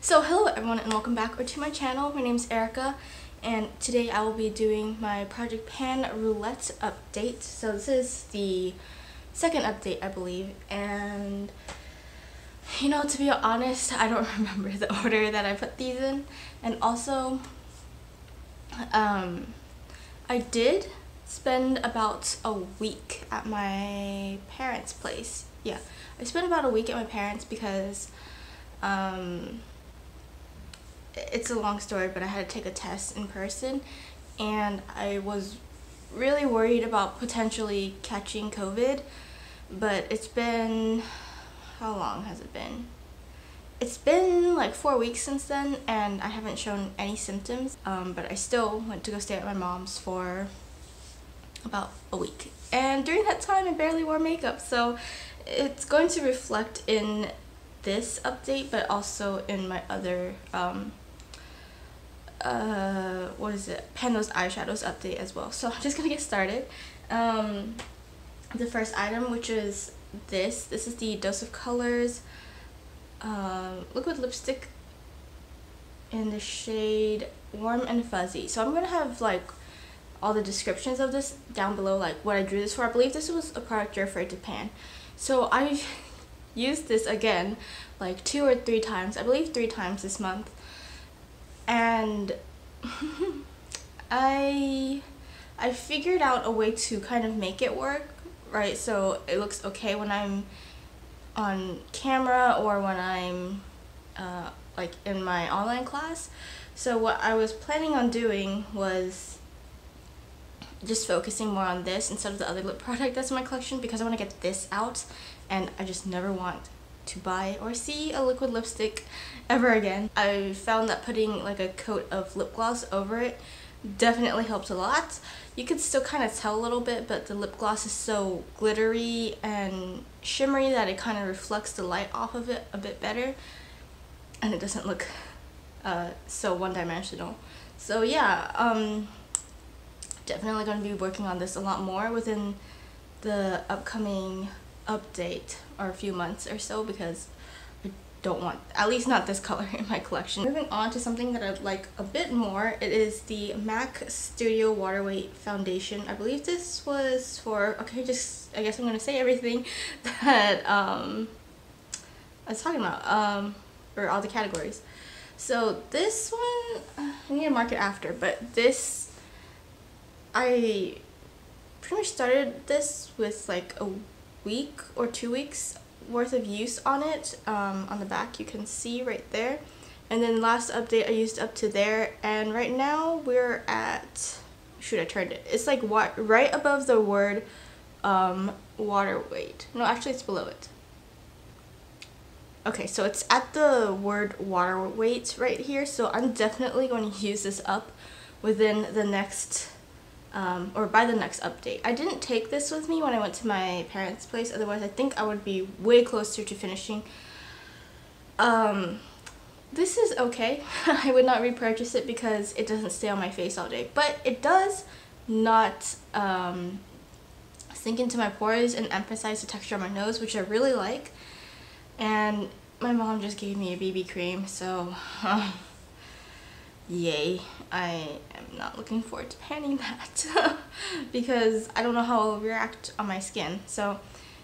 So hello everyone and welcome back to my channel. My name is Erica and today I will be doing my Project Pan Roulette update. So this is the second update I believe, and you know, to be honest, I don't remember the order that I put these in, and also I did spend about a week at my parents' place. Yeah, I spent about a week at my parents because it's a long story, but I had to take a test in person and I was really worried about potentially catching COVID, but it's been, how long has it been? It's been like 4 weeks since then and I haven't shown any symptoms, but I still went to go stay at my mom's for about a week, and during that time I barely wore makeup, so it's going to reflect in this update but also in my other what is it, Pan Those Eyeshadows update as well. So I'm just gonna get started. The first item, which is this is the Dose of Colors liquid lipstick in the shade Warm and Fuzzy. So I'm gonna have like all the descriptions of this down below, like what I drew this for. I believe this was a product you're afraid to pan. So I've used this again like 2 or 3 times, I believe 3 times this month, and I figured out a way to kind of make it work, right? So it looks okay when I'm on camera or when I'm like in my online class. So what I was planning on doing was just focusing more on this instead of the other lip product that's in my collection, because I want to get this out and I just never want to buy or see a liquid lipstick ever again. I found that putting like a coat of lip gloss over it definitely helped a lot. You could still kind of tell a little bit, but the lip gloss is so glittery and shimmery that it kind of reflects the light off of it a bit better and it doesn't look so one-dimensional. So yeah, definitely going to be working on this a lot more within the upcoming update or a few months or so, because I don't want, at least not this color in my collection. Moving on to something that I like a bit more, it is the MAC Studio Waterweight Foundation. I believe this was for, okay, just, I guess I'm going to say everything that I was talking about, or all the categories. So this one, I need to mark it after, but this, I pretty much started this with like a week or 2 weeks worth of use on it. On the back you can see right there, and then last update I used up to there, and right now we're at, shoot, I turned it, it's like what, right above the word waterweight. No, actually it's below it. Okay, so it's at the word waterweight right here, so I'm definitely going to use this up within the next or by the next update. I didn't take this with me when I went to my parents' place, otherwise I think I would be way closer to finishing. This is okay. I would not repurchase it because it doesn't stay on my face all day, but it does not sink into my pores and emphasize the texture on my nose, which I really like. And my mom just gave me a BB cream, so yay. I am not looking forward to panning that because I don't know how it will react on my skin. So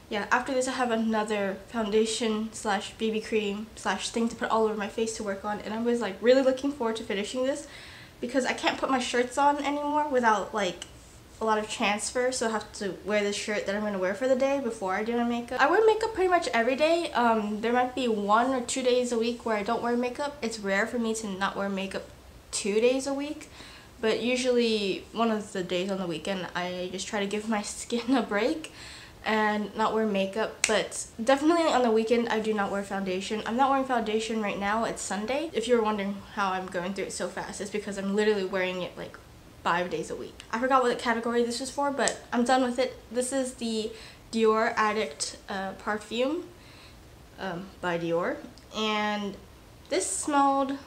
yeah, after this I have another foundation slash BB cream slash thing to put all over my face to work on, and I was like really looking forward to finishing this because I can't put my shirts on anymore without like a lot of transfer, so I have to wear this shirt that I'm going to wear for the day before I do my makeup. I wear makeup pretty much every day. There might be 1 or 2 days a week where I don't wear makeup. It's rare for me to not wear makeup 2 days a week, but usually one of the days on the weekend I just try to give my skin a break and not wear makeup. But definitely on the weekend I do not wear foundation. I'm not wearing foundation right now, it's Sunday. If you're wondering how I'm going through it so fast, it's because I'm literally wearing it like 5 days a week. I forgot what category this was for, but I'm done with it. This is the Dior Addict Perfume by Dior, and this smelled,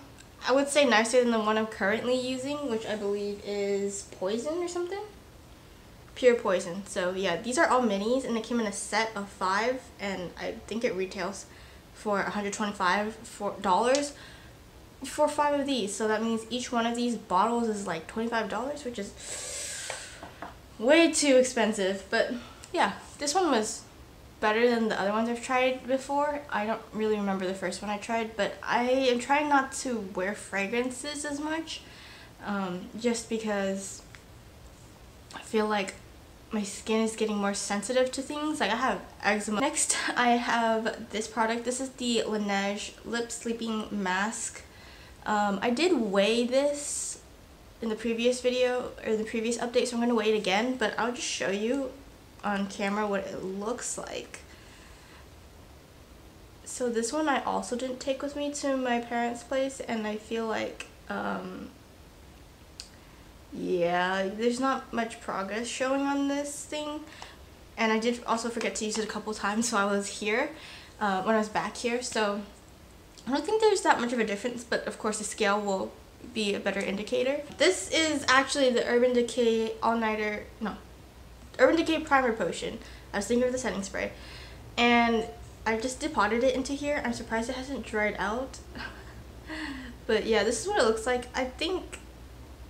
I would say, nicer than the one I'm currently using, which I believe is Poison or something. Pure Poison. So yeah, these are all minis and they came in a set of 5, and I think it retails for $125. for 5 of these. So that means each one of these bottles is like $25, which is way too expensive. But yeah, this one was better than the other ones I've tried before. I don't really remember the first one I tried, but I am trying not to wear fragrances as much, just because I feel like my skin is getting more sensitive to things. Like I have eczema. Next, I have this product. This is the Laneige Lip Sleeping Mask. I did weigh this in the previous video, or the previous update, so I'm going to weigh it again, but I'll just show you on camera what it looks like. So this one I also didn't take with me to my parents' place, and I feel like yeah, there's not much progress showing on this thing, and I did also forget to use it a couple times while I was here, when I was back here, so I don't think there's that much of a difference, but of course the scale will be a better indicator. This is actually the Urban Decay Urban Decay Primer Potion. I was thinking of the setting spray, and I just deposited it into here. I'm surprised it hasn't dried out. But yeah, this is what it looks like. I think,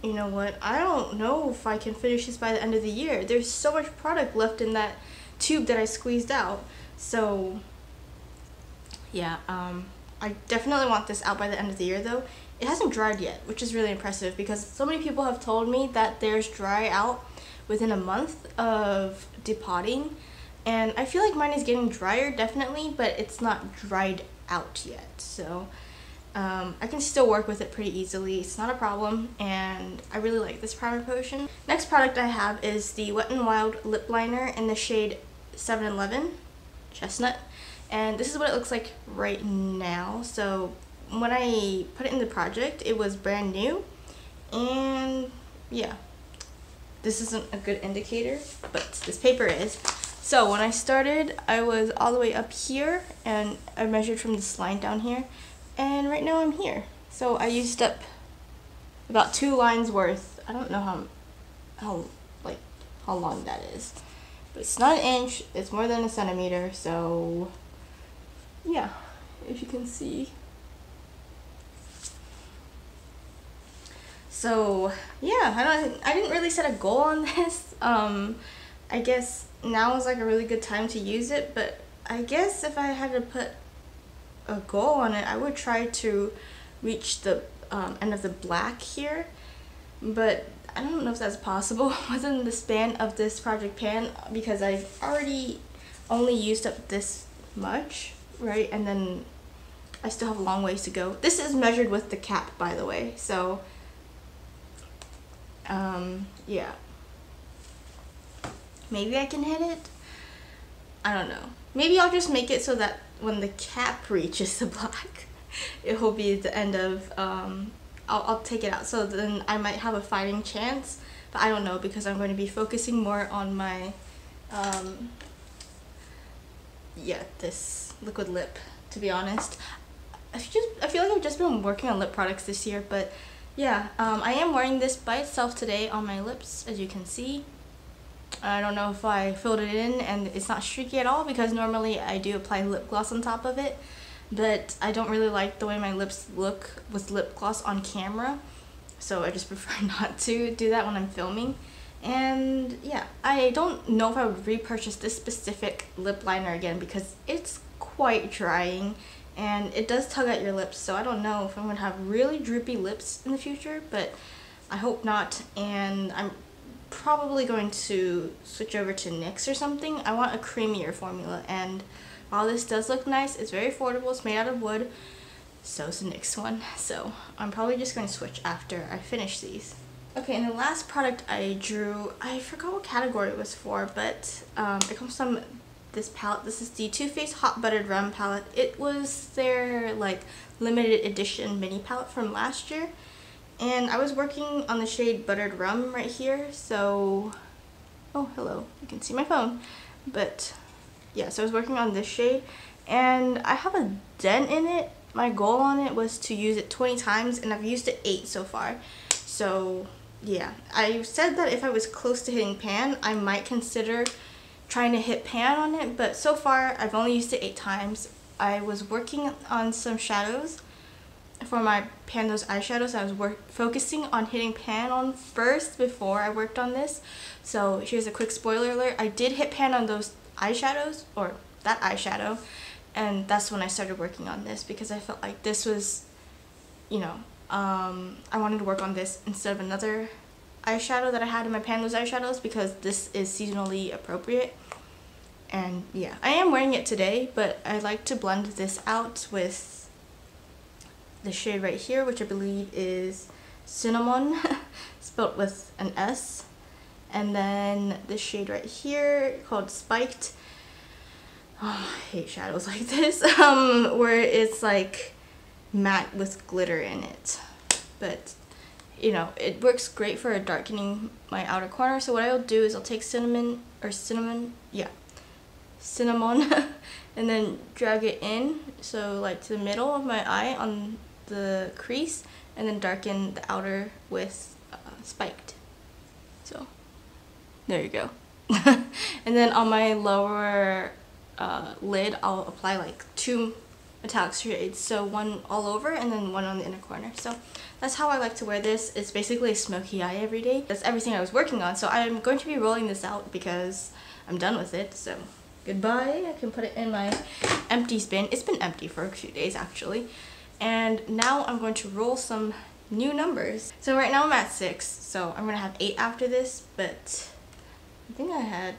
you know what, I don't know if I can finish this by the end of the year. There's so much product left in that tube that I squeezed out. So yeah, I definitely want this out by the end of the year though. It hasn't dried yet, which is really impressive because so many people have told me that theirs dry out within a month of depotting, and I feel like mine is getting drier definitely, but it's not dried out yet. So I can still work with it pretty easily. It's not a problem, and I really like this primer potion. Next product I have is the Wet n Wild lip liner in the shade 711 Chestnut, and this is what it looks like right now. So when I put it in the project, it was brand new, and yeah, this isn't a good indicator, but this paper is. So when I started, I was all the way up here, and I measured from this line down here, and right now I'm here. So I used up about 2 lines worth. I don't know how long that is, but it's not an inch, it's more than a centimeter. So yeah, if you can see. So yeah, I didn't really set a goal on this. I guess now is like a really good time to use it, but I guess if I had to put a goal on it, I would try to reach the end of the black here, but I don't know if that's possible within the span of this project pan, because I've already only used up this much, right? And then I still have a long ways to go. This is measured with the cap, by the way, so yeah, maybe I can hit it. I don't know. Maybe I'll just make it so that when the cap reaches the black, it will be the end of, I'll take it out, so then I might have a fighting chance, but I don't know, because I'm going to be focusing more on my, yeah, this liquid lip, to be honest. I feel like I've just been working on lip products this year, but yeah, I am wearing this by itself today on my lips, as you can see. I don't know if I filled it in and it's not streaky at all, because normally I do apply lip gloss on top of it, but I don't really like the way my lips look with lip gloss on camera, so I just prefer not to do that when I'm filming. And yeah, I don't know if I would repurchase this specific lip liner again, because it's quite drying and it does tug at your lips, so I don't know if I'm going to have really droopy lips in the future, but I hope not. And I'm probably going to switch over to NYX or something. I want a creamier formula, and while this does look nice, it's very affordable, it's made out of wood, so is the NYX one, so I'm probably just going to switch after I finish these. Okay, and the last product I drew, I forgot what category it was for, but it comes from this palette. This is the Faced Hot Buttered Rum palette. It was their like limited edition mini palette from last year, and I was working on the shade Buttered Rum right here, so, oh hello, you can see my phone, but yeah, so I was working on this shade, and I have a dent in it. My goal on it was to use it 20 times, and I've used it 8 so far, so yeah, I said that if I was close to hitting pan, I might consider trying to hit pan on it, but so far I've only used it 8 times. I was working on some shadows, for my pan those eyeshadows, I was focusing on hitting pan on first before I worked on this. So here's a quick spoiler alert. I did hit pan on those eyeshadows, or that eyeshadow, and that's when I started working on this because I felt like this was, you know, I wanted to work on this instead of another eyeshadow that I had in my pan those eyeshadows because this is seasonally appropriate. And yeah, I am wearing it today, but I like to blend this out with the shade right here, which I believe is Cinnamon, spelled with an S. And then this shade right here called Spiked. Oh, I hate shadows like this, where it's like matte with glitter in it. But you know, it works great for darkening my outer corner. So what I'll do is I'll take cinnamon, and then drag it in, so like to the middle of my eye on the crease, and then darken the outer with Spiked. So there you go. And then on my lower lid, I'll apply like 2 metallic shades, so one all over and then one on the inner corner. So that's how I like to wear this. It's basically a smoky eye every day. That's everything I was working on, so I'm going to be rolling this out because I'm done with it. So goodbye. I can put it in my empty bin. It's been empty for a few days actually. And now I'm going to roll some new numbers. So right now I'm at 6, so I'm gonna have 8 after this, but I think I had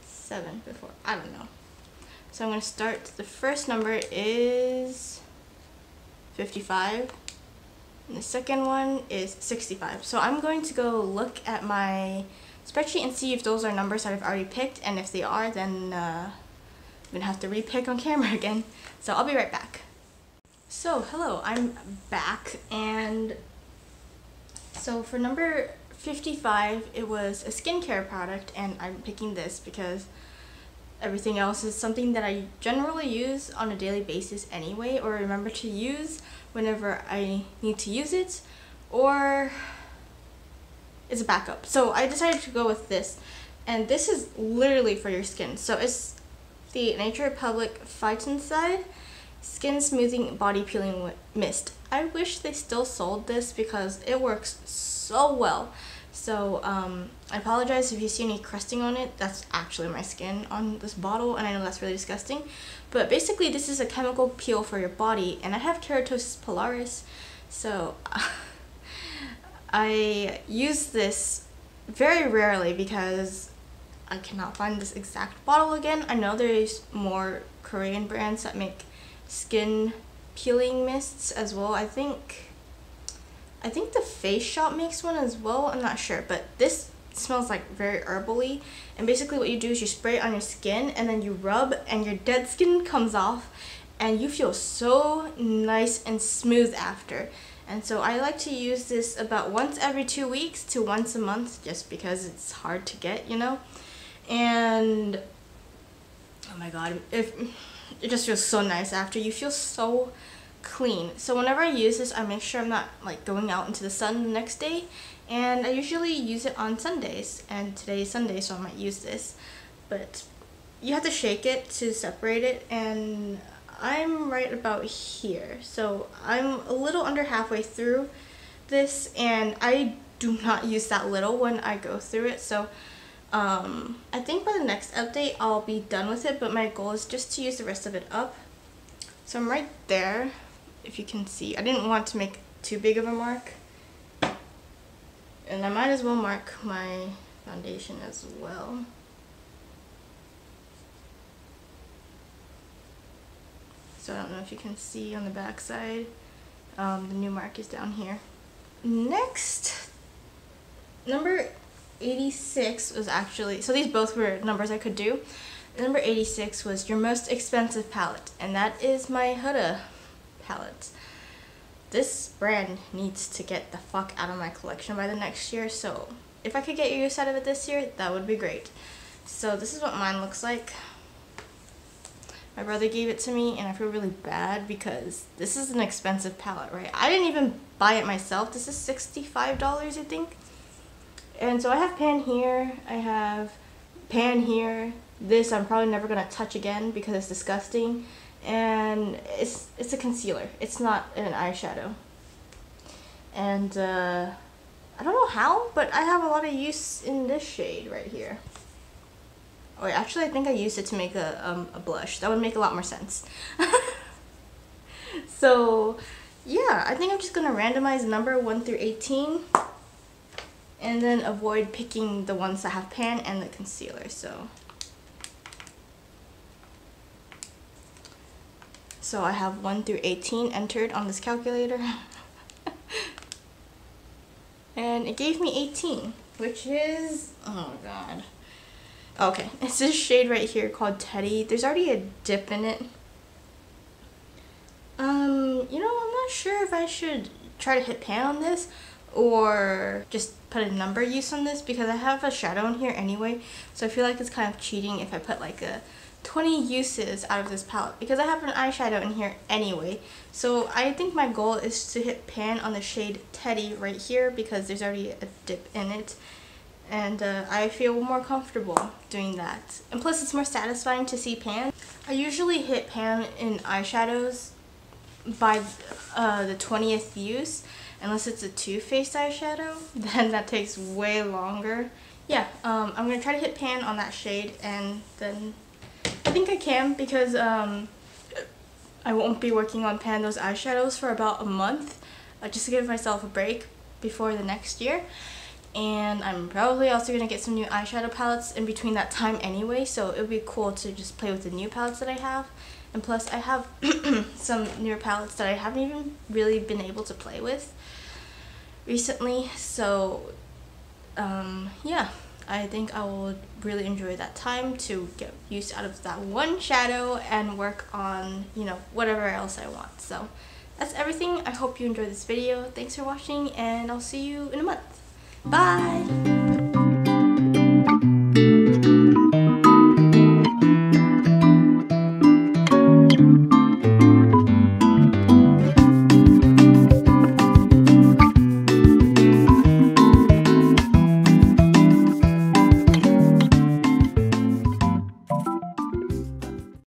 7 before. I don't know. So I'm going to start. The first number is 55. And the second one is 65. So I'm going to go look at my spreadsheet and see if those are numbers that I've already picked. And if they are, then I'm going to have to repick on camera again. So I'll be right back. So hello, I'm back. And so for number 55, it was a skincare product. And I'm picking this because everything else is something that I generally use on a daily basis anyway, or remember to use whenever I need to use it, or it's a backup. So I decided to go with this, and this is literally for your skin. So it's the Republic Phytoncide Skin Smoothing Body Peeling Mist. I wish they still sold this because it works so well. So I apologize if you see any crusting on it. That's actually my skin on this bottle, and I know that's really disgusting. But basically this is a chemical peel for your body, and I have keratosis pilaris, so I use this very rarely because I cannot find this exact bottle again. I know there's more Korean brands that make skin peeling mists as well. I think the Face Shop makes one as well, I'm not sure, but this smells like very herbally. And basically what you do is you spray it on your skin and then you rub, and your dead skin comes off and you feel so nice and smooth after. And so I like to use this about once every 2 weeks to once a month, just because it's hard to get, you know. And oh my god, it just feels so nice after. You feel so clean. So whenever I use this, I make sure I'm not like going out into the sun the next day, and I usually use it on Sundays, and today is Sunday, so I might use this. But you have to shake it to separate it, and I'm right about here, so I'm a little under halfway through this, and I do not use that little when I go through it. So I think by the next update I'll be done with it, but my goal is just to use the rest of it up. So I'm right there. If you can see, I didn't want to make too big of a mark, and I might as well mark my foundation as well. So I don't know if you can see on the back side, the new mark is down here. Next, number 86 was actually, so these both were numbers I could do. Number 86 was your most expensive palette, and that is my Huda Palette. This brand needs to get the fuck out of my collection by the next year, so if I could get use out of it this year, that would be great. So this is what mine looks like. My brother gave it to me, and I feel really bad because this is an expensive palette, right? I didn't even buy it myself. This is $65, I think. And so I have pan here, I have pan here. This I'm probably never going to touch again because it's disgusting. and it's a concealer. It's not an eyeshadow. And I don't know how, but I have a lot of use in this shade right here. Oh, wait, actually I think I used it to make a blush. That would make a lot more sense. So yeah, I think I'm just gonna randomize number 1 through 18 and then avoid picking the ones that have pan and the concealer. So I have 1 through 18 entered on this calculator. And it gave me 18, which is, oh god. Okay, it's this shade right here called Teddy. There's already a dip in it. You know, I'm not sure if I should try to hit pan on this or just put a number use on this, because I have a shadow in here anyway, so I feel like it's kind of cheating if I put like a 20 uses out of this palette, because I have an eyeshadow in here anyway. So I think my goal is to hit pan on the shade Teddy right here, because there's already a dip in it, and I feel more comfortable doing that. And plus it's more satisfying to see pan. I usually hit pan in eyeshadows by the 20th use, unless it's a Too Faced eyeshadow, then that takes way longer. Yeah, I'm gonna try to hit pan on that shade, and then I think I can, because I won't be working on pan those eyeshadows for about a month, just to give myself a break before the next year. And I'm probably also gonna get some new eyeshadow palettes in between that time anyway, so it would be cool to just play with the new palettes that I have. And plus I have some newer palettes that I haven't even really been able to play with recently. So yeah, I think I will really enjoy that time to get used out of that one shadow and work on, you know, whatever else I want. So that's everything. I hope you enjoyed this video. Thanks for watching, and I'll see you in a month. Bye!